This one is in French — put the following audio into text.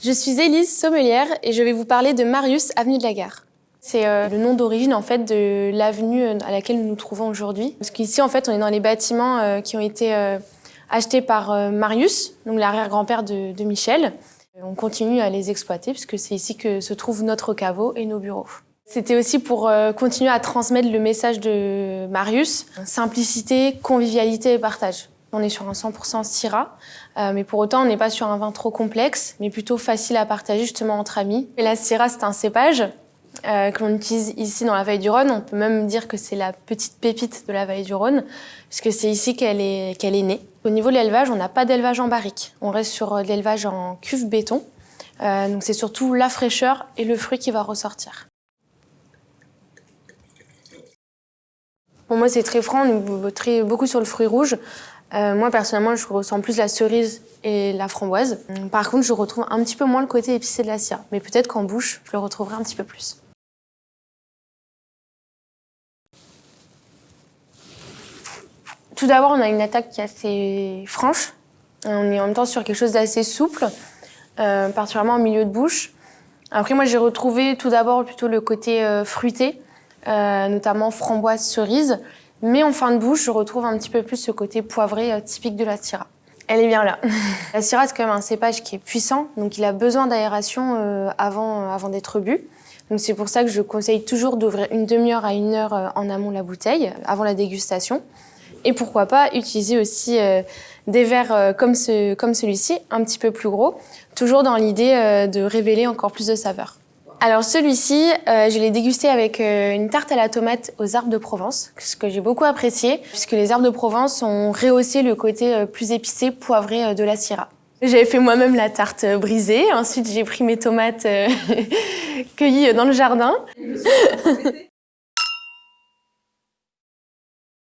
Je suis Élise, sommelière, et je vais vous parler de Marius, avenue de la Gare. C'est le nom d'origine en fait de l'avenue à laquelle nous nous trouvons aujourd'hui. Parce qu'ici en fait on est dans les bâtiments qui ont été achetés par Marius, donc l'arrière-grand-père de Michel. On continue à les exploiter puisque c'est ici que se trouve notre caveau et nos bureaux. C'était aussi pour continuer à transmettre le message de Marius, simplicité, convivialité et partage. On est sur un 100% Syrah, mais pour autant on n'est pas sur un vin trop complexe, mais plutôt facile à partager justement entre amis. Et la Syrah c'est un cépage que l'on utilise ici dans la vallée du Rhône. On peut même dire que c'est la petite pépite de la vallée du Rhône, puisque c'est ici qu'elle est née. Au niveau de l'élevage, on n'a pas d'élevage en barrique. On reste sur l'élevage en cuve béton. Donc c'est surtout la fraîcheur et le fruit qui va ressortir. Pour moi, c'est très franc, on est beaucoup sur le fruit rouge. Moi, personnellement, je ressens plus la cerise et la framboise. Par contre, je retrouve un petit peu moins le côté épicé de la Syrah. Mais peut-être qu'en bouche, je le retrouverai un petit peu plus. Tout d'abord, on a une attaque qui est assez franche. On est en même temps sur quelque chose d'assez souple, particulièrement au milieu de bouche. Après, moi, j'ai retrouvé tout d'abord plutôt le côté fruité, notamment framboise, cerise. Mais en fin de bouche, je retrouve un petit peu plus ce côté poivré typique de la Syrah. Elle est bien là. La Syrah, c'est quand même un cépage qui est puissant, donc il a besoin d'aération avant d'être bu. Donc c'est pour ça que je conseille toujours d'ouvrir une demi-heure à 1 heure en amont la bouteille, avant la dégustation. Et pourquoi pas utiliser aussi des verres comme celui-ci, un petit peu plus gros, toujours dans l'idée de révéler encore plus de saveurs. Alors celui-ci, je l'ai dégusté avec une tarte à la tomate aux arbres de Provence, ce que j'ai beaucoup apprécié, puisque les arbres de Provence ont rehaussé le côté plus épicé, poivré de la Syrah. J'avais fait moi-même la tarte brisée, ensuite j'ai pris mes tomates cueillies dans le jardin.